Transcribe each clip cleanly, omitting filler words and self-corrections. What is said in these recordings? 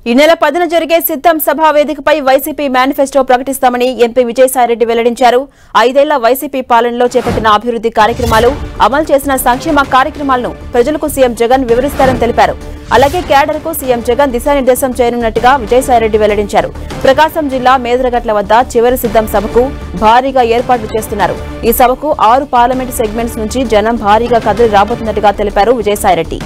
ఈ నెల 10న జరిగే సిద్ధం సభా వేదికపై వైసీపీ మేనిఫెస్టో ప్రకటిస్తామని ఎంపీ విజయసాయిరెడ్డి వెల్లడించారు. 5 ఏళ్ల వైసీపీ పాలనలో చేపట్టిన అభివృద్ధి కార్యక్రమాలు, అమలు చేసిన సంక్షేమ కార్యక్రమాలను ప్రజలకు సీఎం జగన్ వివరిస్తారని తెలిపారు. అలాగే క్యాడర్కు సీఎం జగన్ దిశానిర్దేశం చేయనున్నట్టుగా విజయసాయిరెడ్డి వెల్లడించారు. ప్రకాశం జిల్లా మేదరగట్ల వద్ద చివరి సిద్ధం సభకు భారీగా ఏర్పాట్లు చేస్తున్నారు. ఈ సభకు 6 పార్లమెంటు సెగ్మెంట్స్ నుంచి జనం భారీగా కదిలి రాబోతున్నట్టుగా తెలిపారు విజయసాయిరెడ్డి.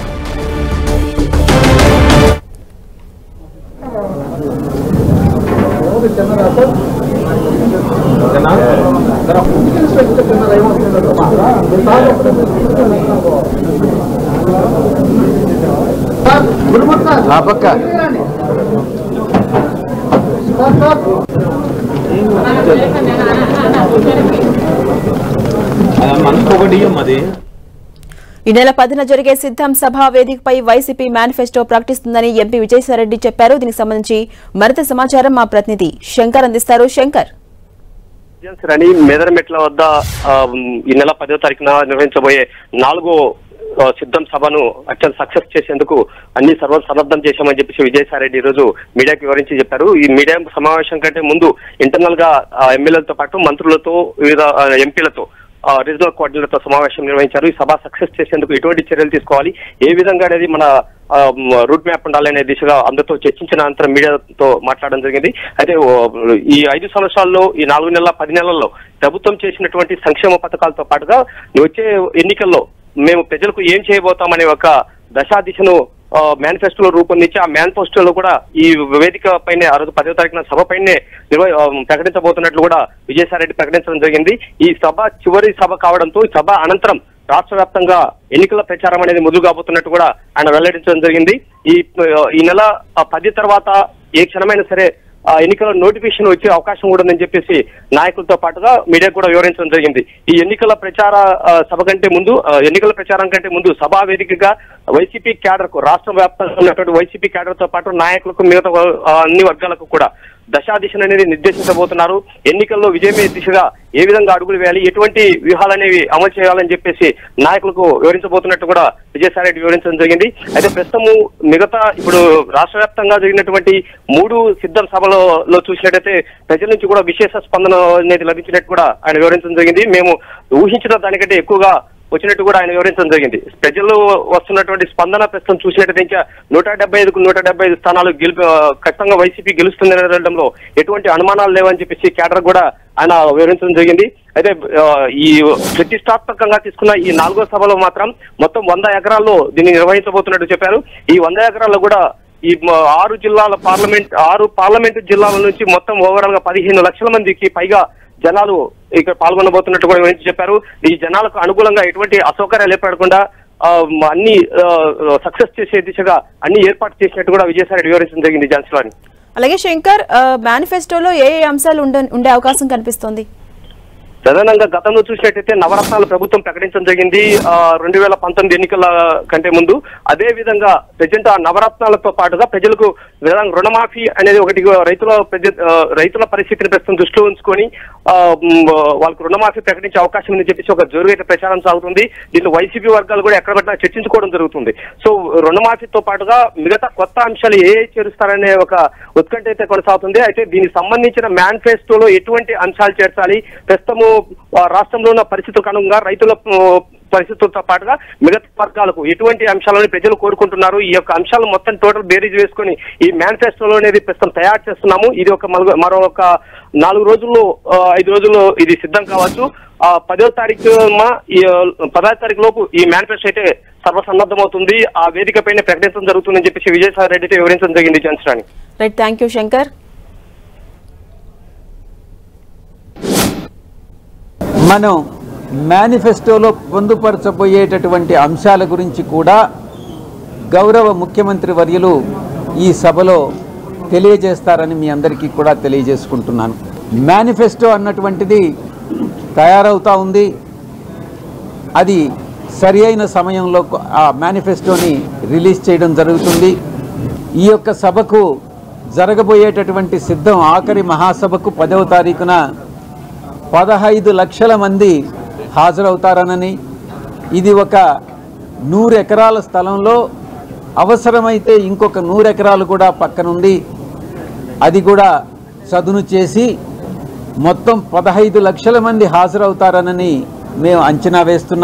ఈ నెల 10న జరిగే సిద్ధం సభా వేదికపై వైసీపీ మేనిఫెస్టో ప్రకటిస్తుందని ఎంపీ విజయసాయిరెడ్డి చెప్పారు. దీనికి సంబంధించి మరింత సమాచారం మా ప్రతినిధి శంకర్ అందిస్తారు. శంకర్, మేదరమెట్ల వద్ద ఈ నెల 10వ తారీఖున నిర్వహించబోయే 4వ సిద్ధం సభను అత్యంత సక్సెస్ చేసేందుకు అన్ని సన్నద్ధం చేశామని చెప్పేసి విజయసాయిరెడ్డి ఈ రోజు మీడియాకు వివరించి చెప్పారు. ఈ మీడియా సమావేశం కంటే ముందు ఇంటర్నల్ గా ఎమ్మెల్యేలతో పాటు మంత్రులతో, వివిధ ఎంపీలతో, రీజనల్ కోఆర్డినేటర్తో సమావేశం నిర్వహించారు. ఈ సభ సక్సెస్ చేసేందుకు ఎటువంటి చర్యలు తీసుకోవాలి, ఏ విధంగా అనేది మన రూట్ మ్యాప్ ఉండాలనే దిశగా అందరితో చర్చించిన అనంతరం మీడియాతో మాట్లాడడం జరిగింది. అయితే ఈ 5 సంవత్సరాల్లో, ఈ 4 నెలల 10 నెలల్లో ప్రభుత్వం చేసినటువంటి సంక్షేమ పథకాలతో పాటుగా వచ్చే ఎన్నికల్లో మేము ప్రజలకు ఏం చేయబోతామనే ఒక దశాదిశను మేనిఫెస్టోలో రూపొందించి, ఆ మేనిఫెస్టోలో కూడా ఈ వేదిక పైనే ఆ రోజు 10వ తారీఖున సభ పైనే ప్రకటించబోతున్నట్లు కూడా విజయసాయిరెడ్డి ప్రకటించడం జరిగింది. ఈ సభ చివరి సభ కావడంతో ఈ సభ అనంతరం రాష్ట్ర వ్యాప్తంగా ఎన్నికల ప్రచారం అనేది మొదలు కాబోతున్నట్టు కూడా ఆయన వెల్లడించడం జరిగింది. ఈ నెల 10 తర్వాత ఏ క్షణమైనా సరే ఎన్నికల నోటిఫికేషన్ వచ్చే అవకాశం కూడా ఉందని చెప్పేసి నాయకులతో పాటుగా మీడియా కూడా వివరించడం జరిగింది. ఈ ఎన్నికల ప్రచార సభ కంటే ముందు, ఎన్నికల ప్రచారం కంటే ముందు సభా వేదికగా వైసీపీ క్యాడర్ కు, రాష్ట్ర వ్యాప్తంగా ఉన్నటువంటి వైసీపీ క్యాడర్ తో పాటు నాయకులకు, మిగతా అన్ని వర్గాలకు కూడా దశాదిశను అనేది నిర్దేశించబోతున్నారు. ఎన్నికల్లో విజయమే దిశగా ఏ విధంగా అడుగులు వేయాలి, ఎటువంటి వ్యూహాలు అనేవి అమలు చేయాలని చెప్పేసి నాయకులకు వివరించబోతున్నట్టు కూడా విజయసాయిరెడ్డి వివరించడం జరిగింది. అయితే ప్రస్తుతము మిగతా ఇప్పుడు రాష్ట్ర వ్యాప్తంగా జరిగినటువంటి 3 సిద్ధం సభలో చూసినట్టయితే ప్రజల నుంచి కూడా విశేష స్పందన అనేది లభించినట్టు కూడా ఆయన వివరించడం జరిగింది. మేము ఊహించిన దానికంటే ఎక్కువగా వచ్చినట్టు కూడా ఆయన వివరించడం జరిగింది. ప్రజలు వస్తున్నటువంటి స్పందన ప్రస్తుతం చూసినట్టయితే ఇంకా 175కు 175 స్థానాలు ఖచ్చితంగా వైసీపీ గెలుస్తుందనడంలో ఎటువంటి అనుమానాలు లేవని చెప్పేసి క్యాడర్ కూడా ఆయన వివరించడం జరిగింది. అయితే ఈ ప్రతిష్టాత్మకంగా తీసుకున్న ఈ 4వ సభలో మాత్రం మొత్తం 100 ఎకరాల్లో దీన్ని నిర్వహించబోతున్నట్టు చెప్పారు. ఈ 100 ఎకరాల్లో కూడా ఈ 6 పార్లమెంటు జిల్లాల నుంచి మొత్తం ఓవరాల్ గా 15 లక్షల మందికి పైగా జనాలు ఇక్కడ పాల్గొనబోతున్నట్టు కూడా వివరించి చెప్పారు. ఈ జనాలకు అనుకూలంగా ఎటువంటి అసౌకర్యాలు ఏర్పడకుండా అన్ని సక్సెస్ చేసే దిశగా అన్ని ఏర్పాటు చేసినట్టు కూడా విజయసాయిరెడ్డి వివరించడం జరిగింది. ఝాన్సీవాణి, అలాగే శంకర్, మేనిఫెస్టోలో ఏ అంశాలు ఉండే అవకాశం కనిపిస్తోంది? ప్రధానంగా గతంలో చూసినట్టయితే నవరత్నాలు ప్రభుత్వం ప్రకటించడం జరిగింది 2019 ఎన్నికల కంటే ముందు. అదే విధంగా ప్రజెంట్ ఆ నవరత్నాలతో పాటుగా ప్రజలకు రుణమాఫీ అనేది ఒకటి, రైతుల పరిస్థితిని ప్రస్తుతం దృష్టిలో ఉంచుకొని వాళ్ళకు రుణమాఫీ ప్రకటించే అవకాశం ఉందని చెప్పేసి ఒక జోరుగైతే ప్రచారం సాగుతుంది. దీంట్లో వైసీపీ వర్గాలు కూడా ఎక్కడ పట్టినా చర్చించుకోవడం జరుగుతుంది. సో రుణమాఫీతో పాటుగా మిగతా కొత్త అంశాలు ఏ చేరుస్తారనే ఒక ఉత్కంఠ అయితే కొనసాగుతుంది. అయితే దీనికి సంబంధించిన మేనిఫెస్టోలో ఎటువంటి అంశాలు చేర్చాలి, ప్రస్తుతము రాష్ట్రంలో ఉన్న పరిస్థితులకు అనుగుణంగా రైతుల పరిస్థితులతో పాటుగా మిగతా వర్గాలకు ఎటువంటి అంశాలను ప్రజలు కోరుకుంటున్నారు, ఈ యొక్క అంశాలు మొత్తం టోటల్ బేరీజ్ వేసుకొని ఈ మేనిఫెస్టోలో అనేది ప్రస్తుతం తయారు చేస్తున్నాము. ఇది ఒక మరో 4 రోజుల్లో 5 రోజుల్లో ఇది సిద్ధం కావచ్చు. 10వ తారీఖు లోపు ఈ మేనిఫెస్టో అయితే సర్వసన్నద్ధమవుతుంది. ఆ వేదిక పైన ప్రకటించడం జరుగుతుందని చెప్పేసి విజయసాయిరెడ్డి అయితే వివరించడం జరిగింది. Jhansi Rani, right, thank you Shankar. మనం మేనిఫెస్టోలో పొందుపరచబోయేటటువంటి అంశాల గురించి కూడా గౌరవ ముఖ్యమంత్రి వర్యులు ఈ సభలో తెలియజేస్తారని మీ అందరికీ కూడా తెలియజేసుకుంటున్నాను. మేనిఫెస్టో అన్నటువంటిది తయారవుతూ ఉంది. అది సరి అయిన సమయంలో ఆ మేనిఫెస్టోని రిలీజ్ చేయడం జరుగుతుంది. ఈ యొక్క సభకు జరగబోయేటటువంటి సిద్ధం ఆఖరి మహాసభకు 10వ తారీఖున 15 లక్షల మంది హాజరవుతారనని, ఇది ఒక 100 ఎకరాల స్థలంలో అవసరమైతే ఇంకొక 100 ఎకరాలు కూడా పక్కనుండి అది కూడా చదును చేసి మొత్తం 15 లక్షల మంది హాజరవుతారనని మేము అంచనా వేస్తున్నాం.